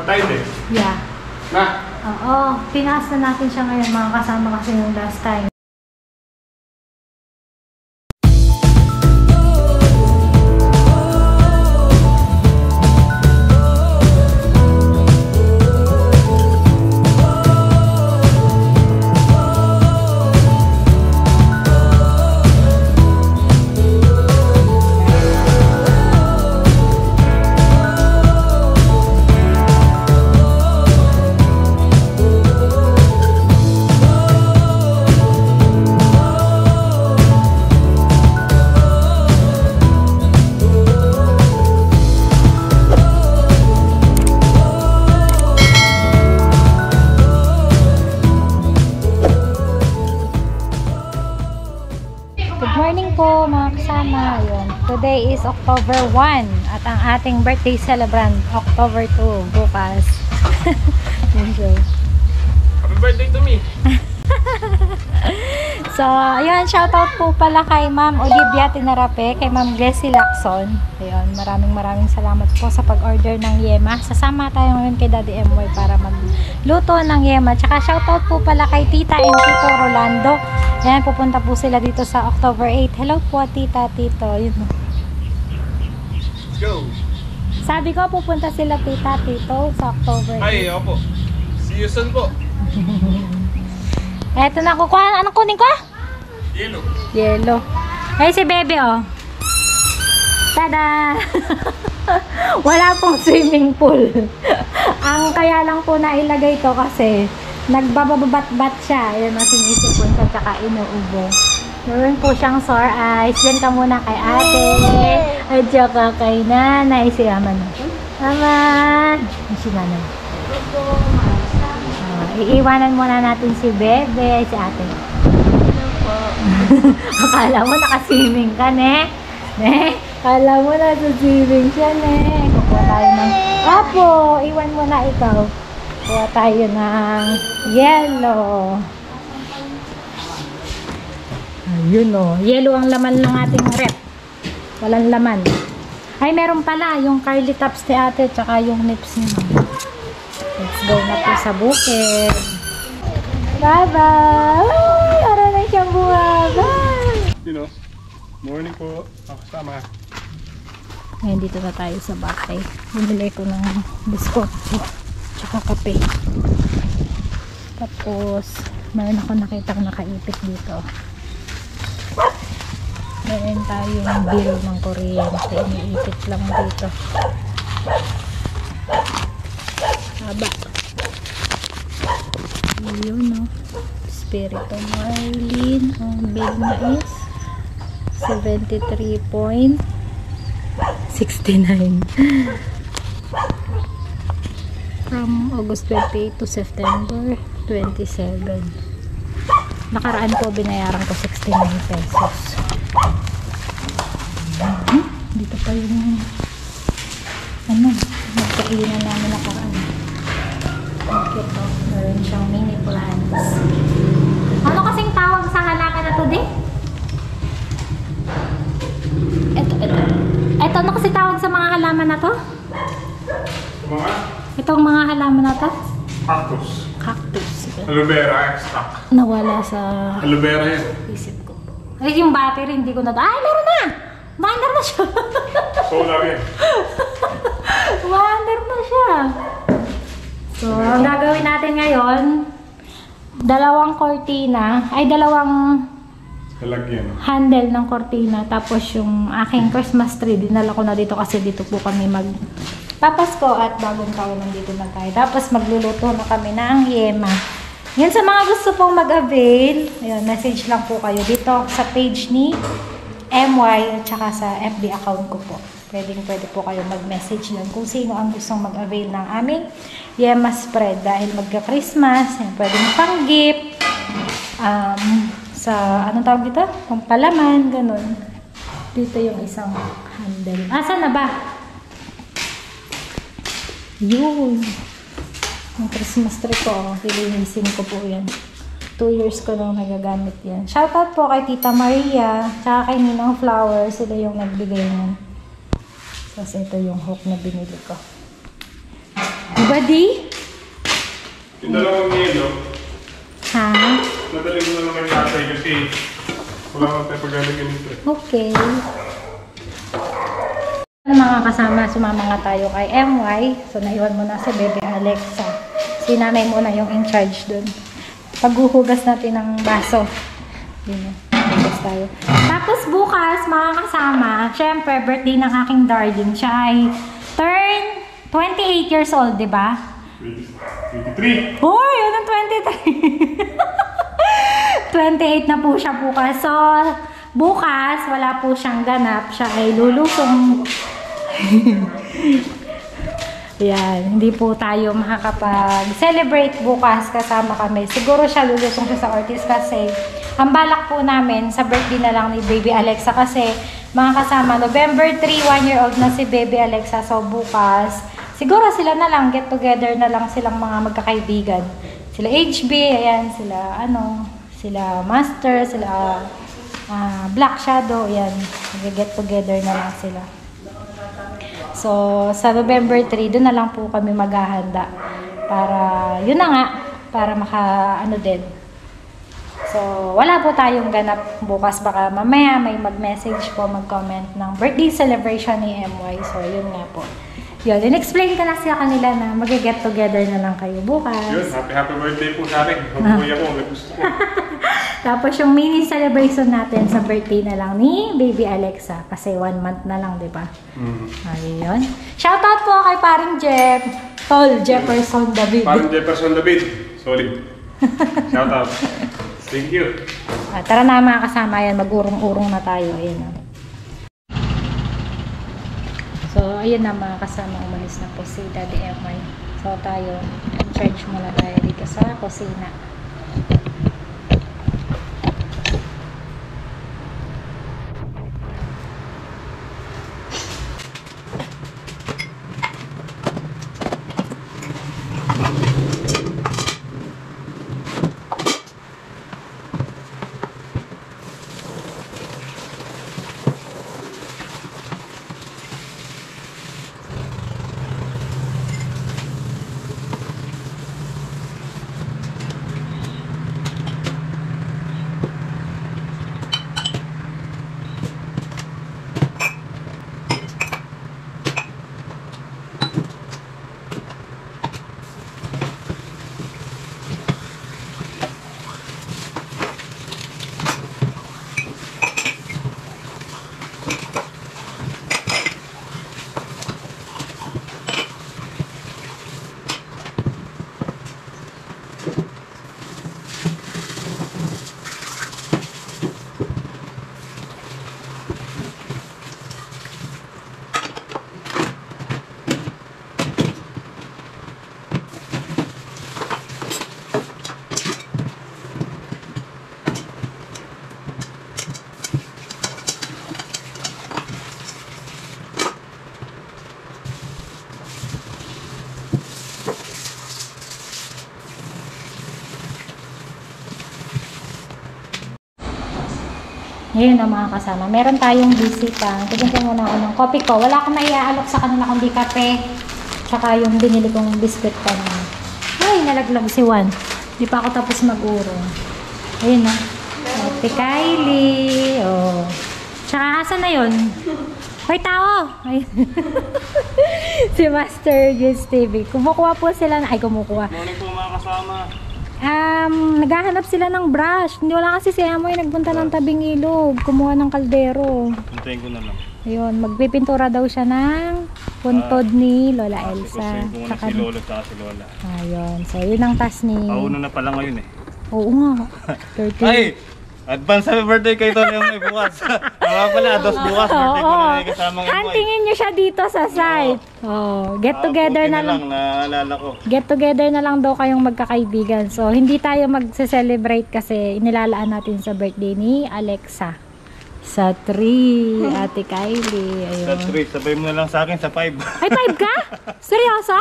Baptized eh? Yeah. Na? Oo. Pinaas na natin siya ngayon, mga kasama kasi yung last time. Today is October 1 at ang ating birthday celebrant October 2 bukas. Happy birthday to me! So, ayun, shoutout po pala kay Ma'am Olivia Tinarape, kay Ma'am Jessie Lacson. Ayun, maraming salamat po sa pag-order ng yema. Sasama tayo ngayon kay Daddy MY para magluto ng yema. Tsaka shoutout po pala kay Tita and Tito Rolando. Ayan, pupunta po sila dito sa October 8. Hello po, Tita, Tito. Yun. Let's go! Sabi ko, pupunta sila Tita, Tito sa October 8. Ay, opo. See you soon po. Eto na, kukuha. Anong kunin ko? Yellow. Yellow. Ay, si Bebe, oh. Tada! Wala pong swimming pool. Ang kaya lang po nailagay to kasi nagbababat-bat siya. Ayan, sinisipon siya, tsaka inuubo. Meron po siyang sore eyes. Diyan ka muna kay ate. At saka kay nanay. Si Aman. Aman! Si nanay. Iiwanan muna natin si Bebe, si ate. Hello po. Akala mo nakaswimming ka, ne? Ne? Akala mo nasa-swimming siya, ne? Kukuha tayo ng... Apo! Iwan mo na ikaw. Kuha tayo ng yellow. Ayun o. Yellow ang laman ng ating rep. Walang laman. Ay, meron pala. Yung curly tops ni ate, tsaka yung nips niya. Let's go na po sa bukid. Bye-bye! Ay, ara na siyang buwaga. You know, morning po. Ako kasama. Ngayon, dito na tayo sa bahay. Bumili ko ng biskot tsaka kape. Tapos, mayroon ako nakitang nakaipit dito. Mayroon tayong bill ng kuryente. Iniipit lang dito. Haba. Yun, no? Spirito Marlin. Ang bill na is 73.69. From August 28 to September 27. Nakaraan po binayaran ko 69 pesos. Dito pa yung ano, magkainan namin nakaraan. Okay po. Meron siyang mini plants. Ano kasing tawag sa halaman na to, di? Ito ano kasi tawag sa mga halaman na to? Mga? Itong mga halaman na to? Cactus. Cactus. Aloe vera extract. Nawala sa Aloe vera yan. isip ko po. Ay, yung battery hindi ko na... Ay, meron na! Mander na siya! Solar yan. Mander na siya! So, ang gagawin natin ngayon, dalawang kortina, ay dalawang Lalagyan. handle ng kortina, tapos yung aking Christmas tree, dinala ko na dito kasi dito po kami magpapasko at bagong taon nandito na tayo. Tapos magluluto na kami ng yema. Yan sa mga gusto pong mag-avail, ayun, message lang po kayo dito sa page ni MY at saka sa FB account ko po. Pwede po kayo mag-message lang kung sino ang gustong mag-avail ng aming yema spread dahil magka-Christmas, pwedeng pang-gift, sa anong tawag dito? Pampalaman, ganun. Dito yung isang handle. Saan na ba? Yun. Yung Christmas tree ko, lilinisin ko po yan. 2 years ko nang nagagamit yan. Shoutout po kay Tita Maria, tsaka kay Ninang Flower, sila yung nagbigay nun. Tapos ito yung hook na binili ko. Diba di? Yung dalawang yelo, Ha? nadali mo na lang kay tatay kasi wala kang tayo pag-aling ganito. Okay. Mga kasama, sumama nga tayo kay MY. So, naiwan mo na si Baby Alexa. Si nanay mo na yung in charge dun. Paghuhugas natin ng baso. Yun, hugas tayo. Tapos bukas, mga kasama, syempre, birthday ng aking darling. Siya ay turn 28 years old, di ba? 23! Uy, anong 23? 28 na po siya bukas. So, bukas, wala po siyang ganap. Siya ay lulusong. Yan, hindi po tayo makakapag-celebrate bukas kasama kami. Siguro siya lulusong siya sa Ortiz kasi ang balak po namin sa birthday na lang ni Baby Alexa kasi mga kasama, November 3, 1-year-old na si Baby Alexa. So, bukas, siguro sila na lang, get together na lang silang mga magkakaibigan. Sila HB, ayan, sila Master, sila Black Shadow, ayan, get together na lang sila. So, sa November 3, doon na lang po kami maghahanda. Para, yun na nga, para din. So, wala po tayong ganap bukas. Baka mamaya may mag-message po, mag-comment ng birthday celebration ni MY. So, yun nga po. Yun, in-explain ko na sila kanila na mag-get together na lang kayo bukas. Yun, happy birthday po sa akin. Mabuhay ako, may gusto ko. Tapos yung mini celebration natin sa birthday na lang ni Baby Alexa. Kasi 1 month na lang, di ba? Ayun. Shoutout po kay paring Jeff. Tol, Jefferson David. Paring Jefferson David. Solid. Shoutout. Thank you. Tara na mga kasama yan. Mag-urong-urong na tayo. Ayun. So, ayun na mga kasama. Umalis na po si Daddy MY. So, tayo. Charge muna tayo dito sa kusina. Ngayon na mga kasama, meron tayong bisita. Tignan ko muna ako ng coffee ko. Wala akong naiaalok sa kanila kundi kape. Tsaka yung binili kong biscuit kanina. Ay, nalaglag si Juan. Di pa ako tapos mag-urong. Ayun na. Ate Kylie. Oh. Tsaka asan na yun? Hoy, tao! Ay. Si Master Juice TV. Kumukuha po sila na... Ay, kumukuha. Morning po mga kasama. Naghahanap sila ng brush. Hindi wala kasi si Amoy nagpunta ng tabing ilog. Kumuha ng kaldero. Puntayin ko na lang. Ayun, magpipintura daw siya ng puntod ni Lola Elsa. Saka si Lolo at si Lola. Ayun, so yun ang task ni... Pauno na pala ngayon eh. Oo nga. 30. Ay! Advance happy birthday kay Tony Amoy bukas. Mga pala, dos bukas. Birthday ko na yung kasamang Amoy. Antingin nyo siya dito sa site. Get together na lang. Naalala ko. Get together na lang daw kayong magkakaibigan. So, hindi tayo magse-celebrate kasi inilalaan natin sa birthday ni Alexa. Sa 3, Ate Kylie. Ayun. Sa 3, sabay mo na lang sa akin sa 5. Ay, 5 ka? Seryoso?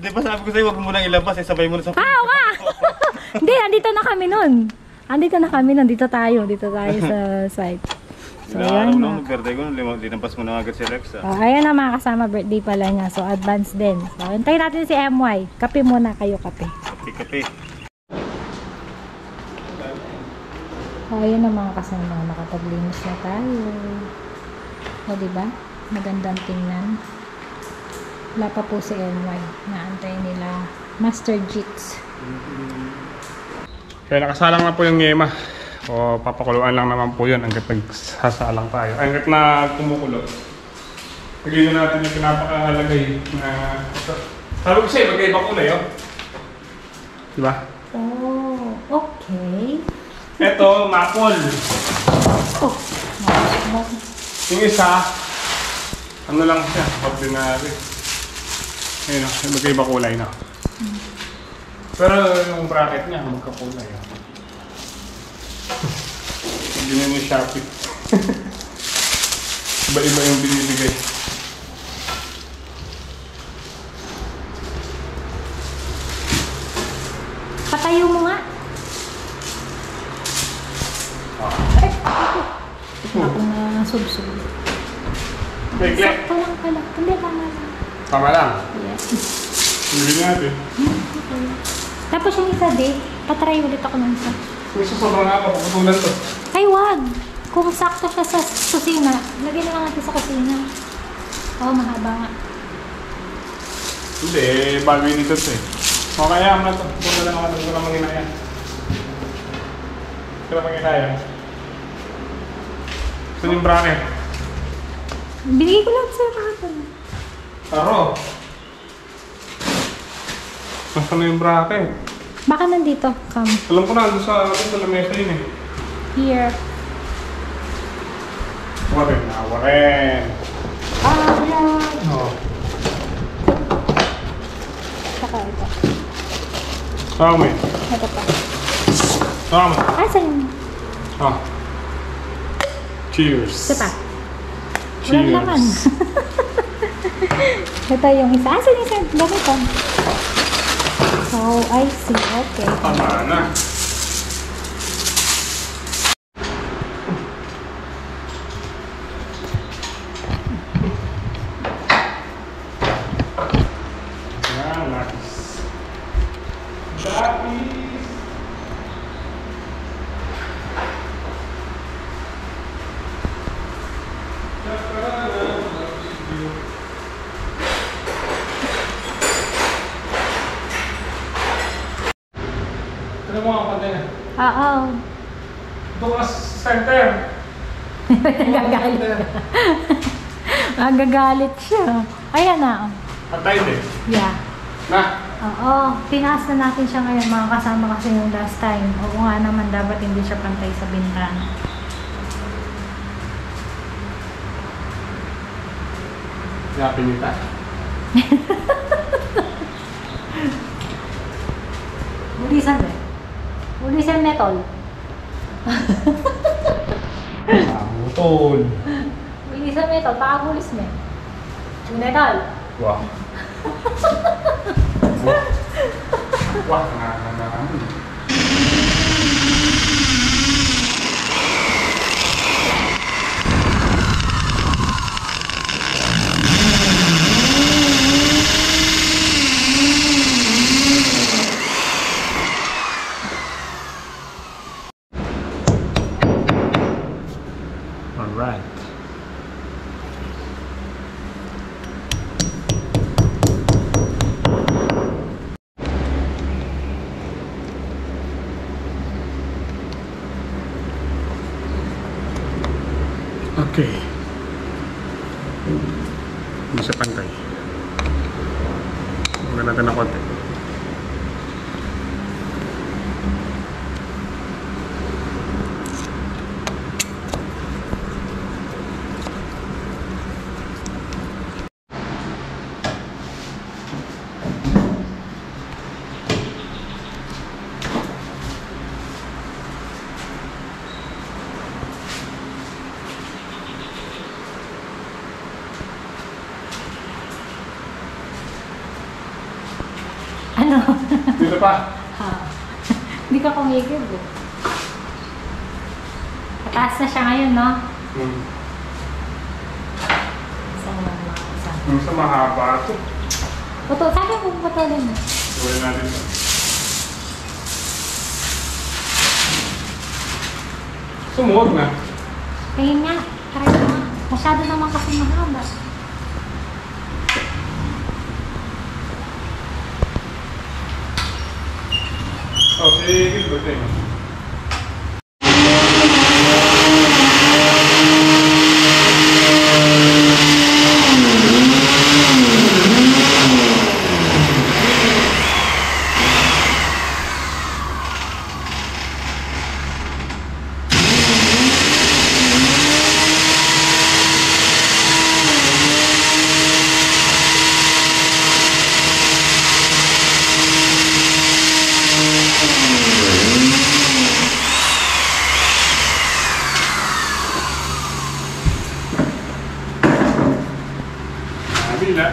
Di ba sabi ko sa'yo, wag mo muna ilabas eh, sabay mo na sa 5. Oo nga! Hindi, andito na kami nun. Andito na kami, nandito tayo sa site. So, Ilang araw yun nung mga. birthday ko, linampas mo na agad si Rexa. Oh, ayan na mga kasama, birthday pala niya. So, advance din. So, hintayin natin si MY. Kape muna kayo, kape. Kape-kape. Oh, ayan na mga kasama. Nakapaglinis na tayo. O, diba? Magandang tingnan. Wala pa po si MY. Naantay nila Master Jits. Kaya nakasalang na po yung yema. O papakuluan lang naman po yun hanggat nagsasalang tayo. Ay, hanggat na kumukulo. Lagyan na natin yung pinapakalagay na... Sabi ko sa'yo, magkaiba kulay, oh. Diba? Oh, okay. Ito, maple. Oh, Yung isa, ano lang siya, ordinary. Ayun, oh, magkaiba kulay na. Pero yung bracket niya, magkakulay, oh. Hindi na yung Shopee. Iba-iba yung binibigay. patayo mo nga. Ay, ako na subsub. Bigla. Sakto lang pala. Hindi, tama lang. Tama lang. Yes. Bigyan natin. Okay. Tapos yung isa di, patry ulit ako ng isa. May susobra nga ako, paputulan to. Ay, wag! Kung sakto siya sa kusina, lagyan na lang natin sa kusina. Oo, mahaba nga. Hindi, bagay nito to eh. O kaya mo na to. Ito na lang ako, ito na manginaya. Ito na manginaya. Ito yung bracket. Binigay ko lang sa'yo kahapon. Taro. Nasaan na yung bracket? Baka nandito, come. Alam ko na, doon sa lamesa yun eh. Here. Waren na, waren. Ah, wala. Oo. Saka ito. Tama eh. Ito pa. Tama. Asan yun? Ah. Cheers. Ito pa. Walang Cheers. laman. Ito yung isa. Asan yung isa? Ganito. Oh, I see. Okay. Tama na. Yan, nice. Nice. Ano mo ang container? Oo. Doon ka sa center. Nagagalit. Nagagalit siya. Ayan na. Patay din. Yeah. Na. Oo. Tinaas na natin siya ngayon mga kasama kasi yung last time. Oo nga naman, dapat hindi siya pantay sa bintana. Kaya pinita. Ulisan eh. Ulisan metal. Utol. Ulisan metal. Pakagulis mo. Metal. Wah. Wah, nangangagaan. Alright. Okay. Hindi siya pantay. Huwag natin na konti. Ano? Dito pa. Ha. Hindi ka kumigil eh. Pataas na siya ngayon, no? Isang isa. Yung sa mahaba ito. Puto, sabi ko putulin mo. Gawin natin ito. Sumuot na. Kaya nga, try mo. Masyado naman kasi mahaba. Oh, si Gilbert eh. Kabila.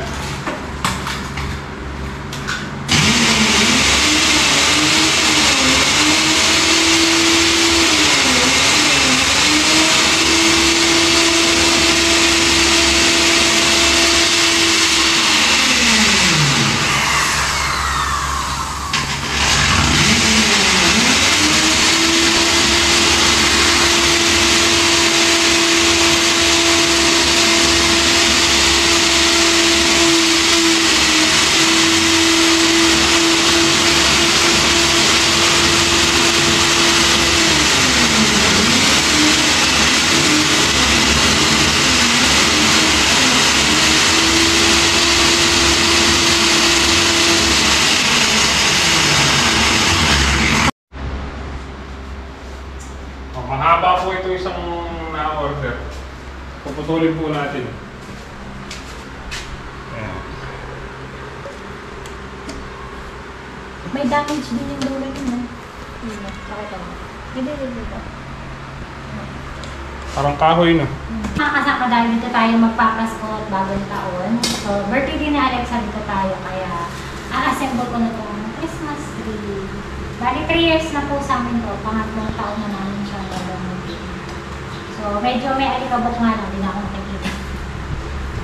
Oh, mahaba po ito isang na-order. Puputulin po natin. Ayan. May damage din yung dulo yun. Pakita mo. Hindi. Parang kahoy na. Nakakasama dahil dito tayo magpapasko at bagong taon. So, birthday din ni Alexa dito tayo. Kaya, a-assemble ko na itong Christmas tree. Bali, 3 years na po sa amin to. Pangatlong taon na namin siya gagamitin. So, medyo may alikabok nga lang. Hindi na ako nakikita.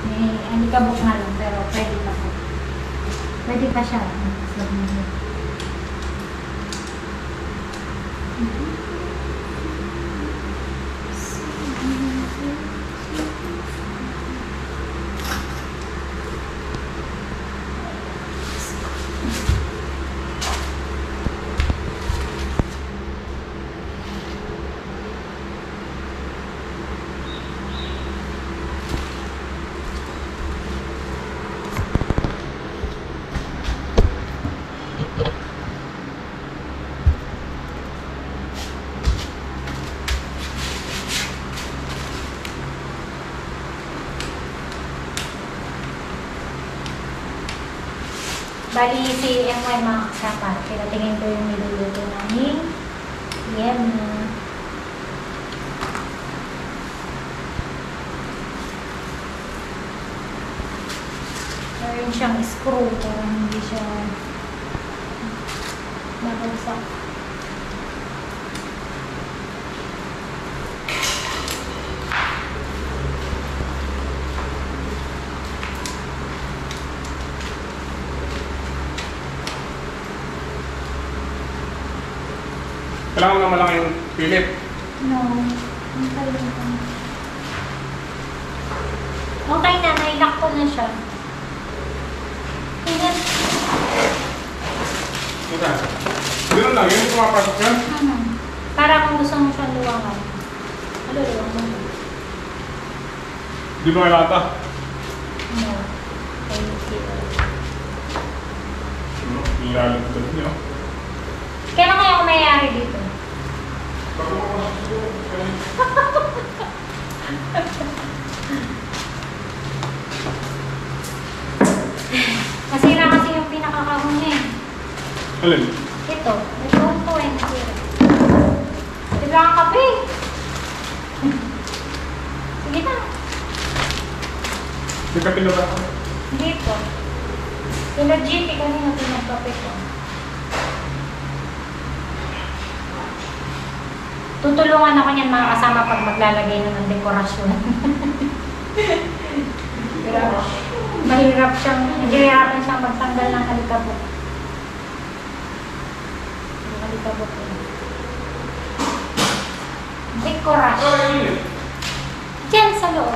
May alikabok nga lang, pero pwede pa po. Pwede pa siya. Bali, si MY mga kasama. Pinatingin ko yung niluluto namin. Yema. Meron siyang screw para hindi siya mabagsak. Kailangan na malaki yung Philip. No. Ang kalimutan. Okay na, nailock ko na siya. Tingnan. Ito. Ganun lang, yun yung pumapasok yan. Para kung gusto mo siyang luwangan. Ano luwangan? Di ba lata? No. Thank you. Ilalagdag niyo. Kailan kaya ako mayayari dito? Bago mapasok siguro. Masira kasi yung pinakakahon niya eh. Alin? Ito. Ito eh. Nasira. Tibla ang kape. Sige na. May kape na ba? Dito. Yung GT kanina pinagkape ko. Tutulungan ako niyan mga kasama pag maglalagay na ng dekorasyon. Mahirapan siyang magtanggal ng alikabok. Alikabok yun. Dekorasyon. Diyan sa loob.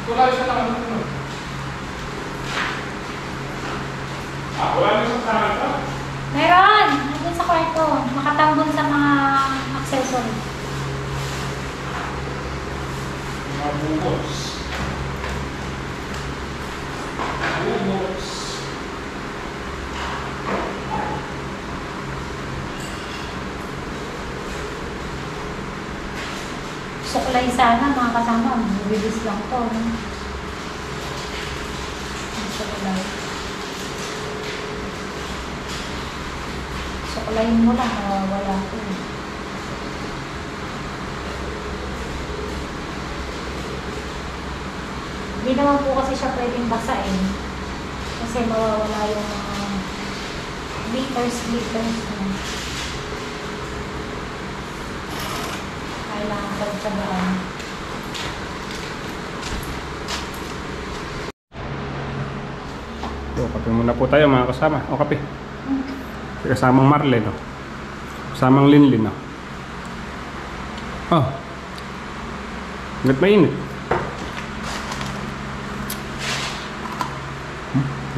Wala siya lang ano. Wala na sa saan ito? Meron! Nandun sa kwarto. Makatambon sa mga accessory. Mga bubos. Bubos. Suklay sana mga kasama. Bibilis lang to. No? Suklay. Suklayin mo lang. Wala ko. Hindi naman po kasi siya pwedeng basain. Kasi mawawala yung mga glitters niya. Kailangan pagtsagaan. So, kape muna po tayo mga kasama. O kape. Kasamang Marlene, no? Kasamang Linlin, no? Oh. Ba't mainit?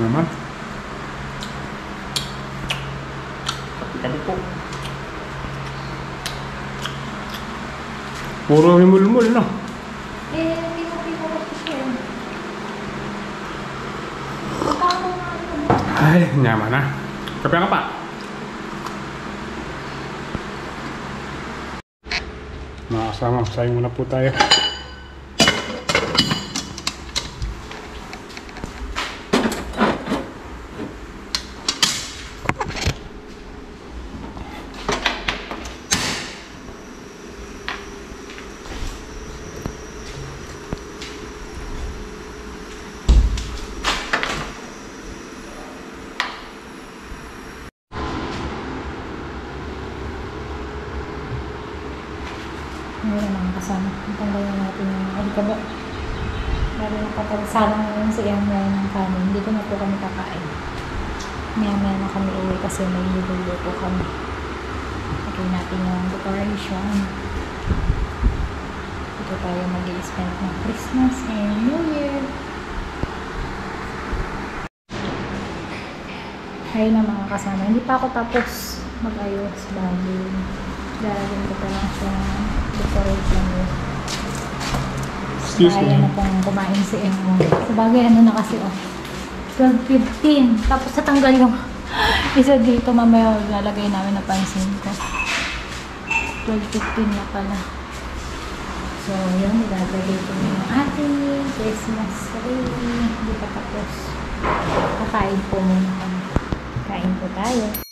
Naman. Kape po. Puro himulmul, no? Hindi ko ko siya. Ay, nyaman na. Kape ka pa. Mga kasama, sayang muna po tayo. Ngayon mga kasama. Tanggalin natin yung alikabok. Lalo na kapag salang ngayon si Emma ng kanin. Dito na po kami kakain. Maya-maya na kami uwi kasi may niluluto kami. Lagyan natin yung decoration. Dito tayo mag-i-spend ng Christmas and New Year. Ayun na mga kasama. Hindi pa ako tapos mag-ayos dahil lalagyan ko pa lang siya decoration niya. Excuse Kaya me. na pong kumain si Emo. Sabagay, ano na kasi, 12:15. Tapos natanggal yung isa dito. Mamaya lalagay namin na pansin ko. 12:15 na pala. So, yun. Nilalagay ko na yung ating Christmas tree. Hindi pa tapos. Kakain po muna kami. Kain po tayo.